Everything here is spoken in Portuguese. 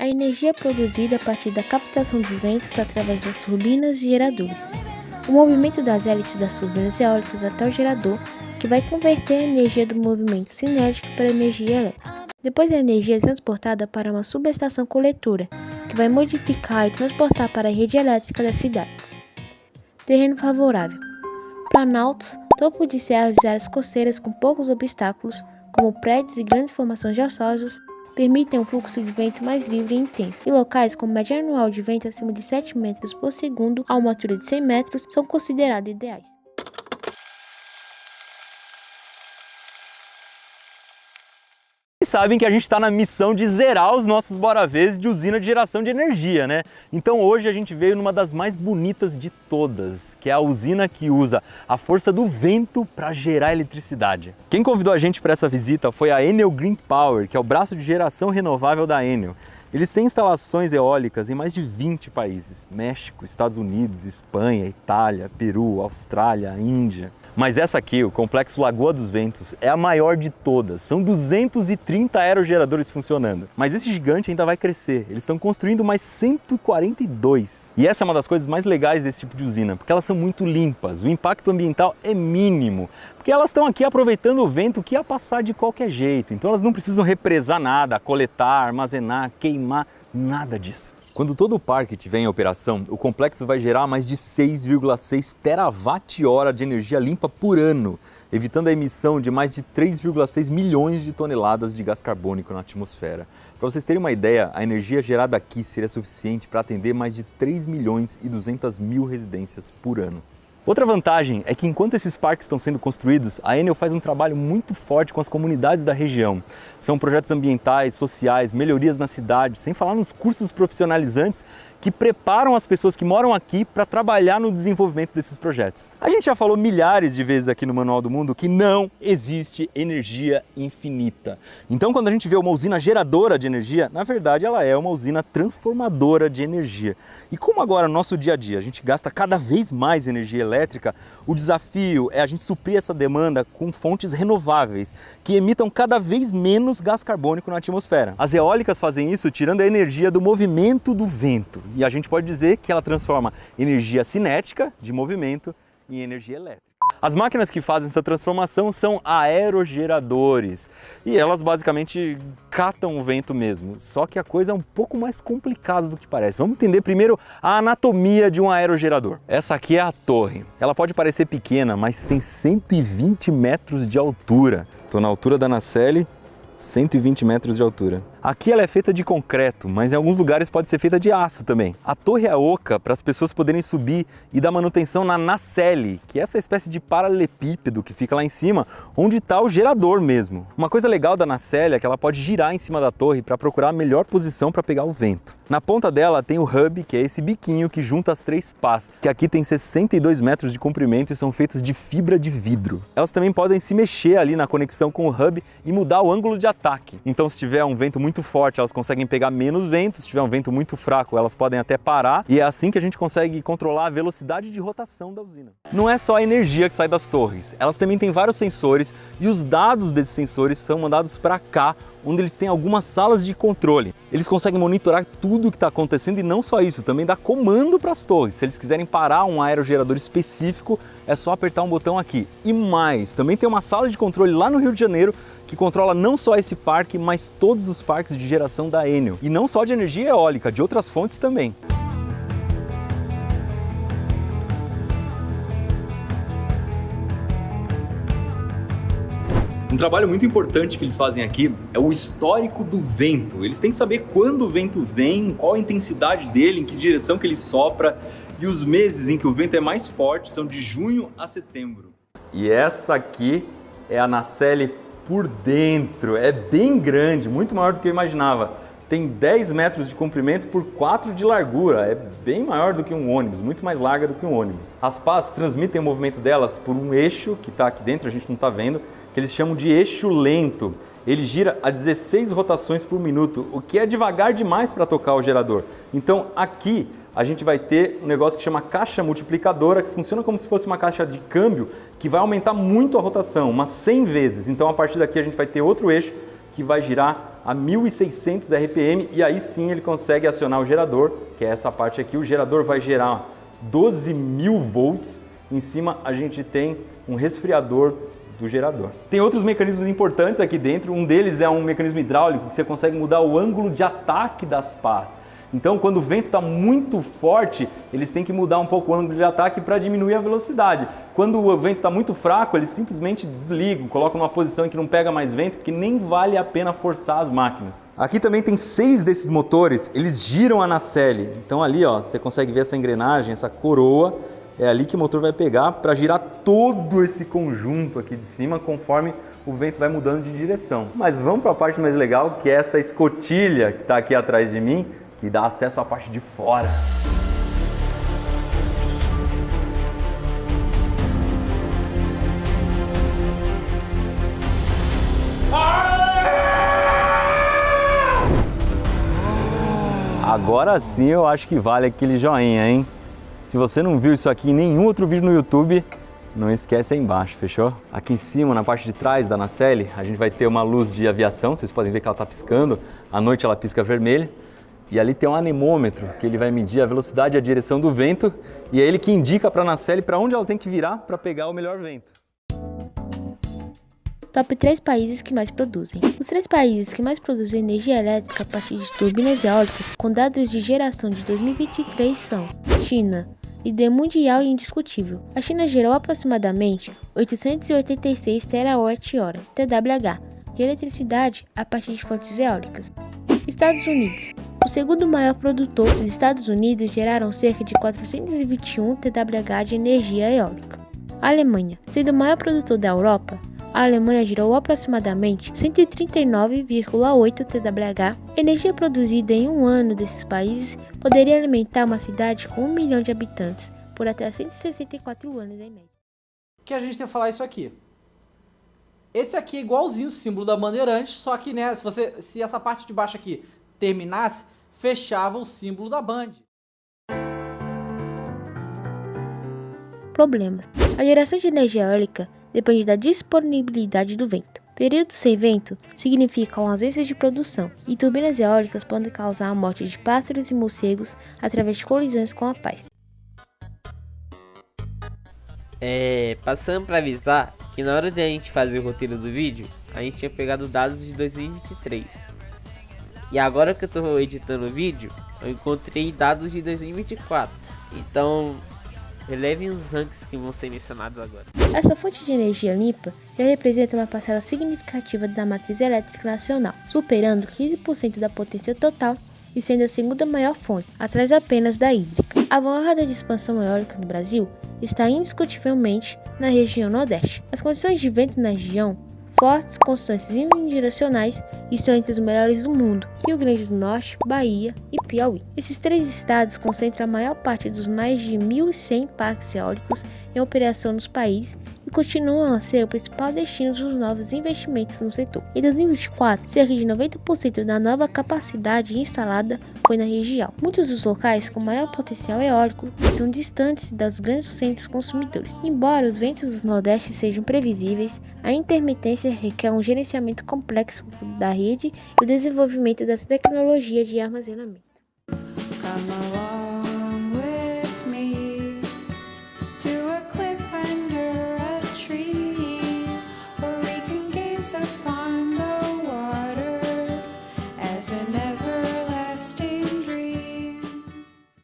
A energia é produzida a partir da captação dos ventos através das turbinas e geradores. O movimento das hélices das turbinas eólicas até o gerador, que vai converter a energia do movimento cinético para energia elétrica. Depois a energia é transportada para uma subestação coletora, que vai modificar e transportar para a rede elétrica das cidades. Terreno favorável. Planaltos, topo de serras e áreas costeiras com poucos obstáculos, como prédios e grandes formações rochosas, permitem um fluxo de vento mais livre e intenso. E locais com média anual de vento acima de 7 metros por segundo a uma altura de 100 metros são considerados ideais. Sabem que a gente está na missão de zerar os nossos Bora Vês de usina de geração de energia, né? Então hoje a gente veio numa das mais bonitas de todas, que é a usina que usa a força do vento para gerar eletricidade. Quem convidou a gente para essa visita foi a Enel Green Power, que é o braço de geração renovável da Enel. Eles têm instalações eólicas em mais de 20 países: México, Estados Unidos, Espanha, Itália, Peru, Austrália, Índia. Mas essa aqui, o Complexo Lagoa dos Ventos, é a maior de todas. São 230 aerogeradores funcionando. Mas esse gigante ainda vai crescer. Eles estão construindo mais 142. E essa é uma das coisas mais legais desse tipo de usina, porque elas são muito limpas. O impacto ambiental é mínimo, porque elas estão aqui aproveitando o vento que ia passar de qualquer jeito. Então elas não precisam represar nada, coletar, armazenar, queimar, nada disso. Quando todo o parque estiver em operação, o complexo vai gerar mais de 6,6 terawatt-hora de energia limpa por ano, evitando a emissão de mais de 3,6 milhões de toneladas de gás carbônico na atmosfera. Para vocês terem uma ideia, a energia gerada aqui seria suficiente para atender mais de 3 milhões e 200 mil residências por ano. Outra vantagem é que enquanto esses parques estão sendo construídos, a Enel faz um trabalho muito forte com as comunidades da região. São projetos ambientais, sociais, melhorias na cidade, sem falar nos cursos profissionalizantes que preparam as pessoas que moram aqui para trabalhar no desenvolvimento desses projetos. A gente já falou milhares de vezes aqui no Manual do Mundo que não existe energia infinita. Então, quando a gente vê uma usina geradora de energia, na verdade ela é uma usina transformadora de energia. E como agora no nosso dia a dia a gente gasta cada vez mais energia elétrica, o desafio é a gente suprir essa demanda com fontes renováveis, que emitam cada vez menos gás carbônico na atmosfera. As eólicas fazem isso tirando a energia do movimento do vento. E a gente pode dizer que ela transforma energia cinética, de movimento, em energia elétrica. As máquinas que fazem essa transformação são aerogeradores. E elas basicamente catam o vento mesmo. Só que a coisa é um pouco mais complicada do que parece. Vamos entender primeiro a anatomia de um aerogerador. Essa aqui é a torre. Ela pode parecer pequena, mas tem 120 metros de altura. Estou na altura da nacelle, 120 metros de altura. Aqui ela é feita de concreto, mas em alguns lugares pode ser feita de aço também. A torre é oca para as pessoas poderem subir e dar manutenção na nacelle, que é essa espécie de paralelepípedo que fica lá em cima, onde está o gerador mesmo. Uma coisa legal da nacelle é que ela pode girar em cima da torre para procurar a melhor posição para pegar o vento. Na ponta dela tem o hub, que é esse biquinho que junta as três pás, que aqui tem 62 metros de comprimento e são feitas de fibra de vidro. Elas também podem se mexer ali na conexão com o hub e mudar o ângulo de ataque. Então, se tiver um vento muito forte, elas conseguem pegar menos vento. Se tiver um vento muito fraco, elas podem até parar. E é assim que a gente consegue controlar a velocidade de rotação da usina. Não é só a energia que sai das torres. Elas também têm vários sensores e os dados desses sensores são mandados para cá, onde eles têm algumas salas de controle. Eles conseguem monitorar tudo o que está acontecendo e não só isso, também dá comando para as torres. Se eles quiserem parar um aerogerador específico, é só apertar um botão aqui. E mais, também tem uma sala de controle lá no Rio de Janeiro que controla não só esse parque, mas todos os parques de geração da Enel. E não só de energia eólica, de outras fontes também. Um trabalho muito importante que eles fazem aqui é o histórico do vento. Eles têm que saber quando o vento vem, qual a intensidade dele, em que direção que ele sopra, e os meses em que o vento é mais forte são de junho a setembro. E essa aqui é a nacelle por dentro. É bem grande, muito maior do que eu imaginava. Tem 10 metros de comprimento por 4 de largura, é bem maior do que um ônibus, muito mais larga do que um ônibus. As pás transmitem o movimento delas por um eixo que está aqui dentro, a gente não está vendo, que eles chamam de eixo lento. Ele gira a 16 rotações por minuto, o que é devagar demais para tocar o gerador. Então aqui a gente vai ter um negócio que chama caixa multiplicadora, que funciona como se fosse uma caixa de câmbio, que vai aumentar muito a rotação, umas 100 vezes. Então a partir daqui a gente vai ter outro eixo que vai girar a 1.600 RPM e aí sim ele consegue acionar o gerador, que é essa parte aqui. O gerador vai gerar 12.000 volts. Em cima a gente tem um resfriador do gerador. Tem outros mecanismos importantes aqui dentro. Um deles é um mecanismo hidráulico que você consegue mudar o ângulo de ataque das pás. Então, quando o vento está muito forte, eles têm que mudar um pouco o ângulo de ataque para diminuir a velocidade. Quando o vento está muito fraco, eles simplesmente desligam, colocam numa posição em que não pega mais vento, porque nem vale a pena forçar as máquinas. Aqui também tem 6 desses motores, eles giram a nacelle. Então ali, ó, você consegue ver essa engrenagem, essa coroa, é ali que o motor vai pegar para girar todo esse conjunto aqui de cima, conforme o vento vai mudando de direção. Mas vamos para a parte mais legal, que é essa escotilha que está aqui atrás de mim, que dá acesso à parte de fora. Agora sim eu acho que vale aquele joinha, hein? Se você não viu isso aqui em nenhum outro vídeo no YouTube, não esquece aí embaixo, fechou? Aqui em cima, na parte de trás da nacelle, a gente vai ter uma luz de aviação, vocês podem ver que ela está piscando, à noite ela pisca vermelho. E ali tem um anemômetro, que ele vai medir a velocidade e a direção do vento, e é ele que indica para a nacelle para onde ela tem que virar para pegar o melhor vento. Top 3 países que mais produzem. Os 3 países que mais produzem energia elétrica a partir de turbinas eólicas, com dados de geração de 2023, são China, líder mundial e indiscutível. A China gerou aproximadamente 886 TWh, TWh, de eletricidade a partir de fontes eólicas. Estados Unidos. O segundo maior produtor, os Estados Unidos geraram cerca de 421 TWh de energia eólica. A Alemanha. Sendo o maior produtor da Europa, a Alemanha gerou aproximadamente 139,8 TWh. Energia produzida em um ano desses países poderia alimentar uma cidade com 1 milhão de habitantes por até 164 anos em média. Que a gente tem que falar isso aqui. Esse aqui é igualzinho o símbolo da Bandeirantes, só que, né, se essa parte de baixo aqui terminasse, fechava o símbolo da Band. Problemas. A geração de energia eólica depende da disponibilidade do vento. Período sem vento significa uma ausência de produção, e turbinas eólicas podem causar a morte de pássaros e morcegos através de colisões com a paz. Passando para avisar que na hora de a gente fazer o roteiro do vídeo, a gente tinha pegado dados de 2023. E agora que eu estou editando o vídeo, eu encontrei dados de 2024. Então, relevem os rankings que vão ser mencionados agora. Essa fonte de energia limpa já representa uma parcela significativa da matriz elétrica nacional, superando 15% da potência total e sendo a segunda maior fonte, atrás apenas da hídrica. A vanguarda de expansão eólica no Brasil está indiscutivelmente na região Nordeste. As condições de vento na região, fortes, constantes e unidirecionais, estão entre os melhores do mundo: Rio Grande do Norte, Bahia e Piauí. Esses 3 estados concentram a maior parte dos mais de 1.100 parques eólicos em operação nos países e continuam a ser o principal destino dos novos investimentos no setor. Em 2024, cerca de 90% da nova capacidade instalada foi na região. Muitos dos locais com maior potencial eólico estão distantes dos grandes centros consumidores. Embora os ventos do Nordeste sejam previsíveis, a intermitência requer um gerenciamento complexo da rede e o desenvolvimento da tecnologia de armazenamento. Upon the water as an everlasting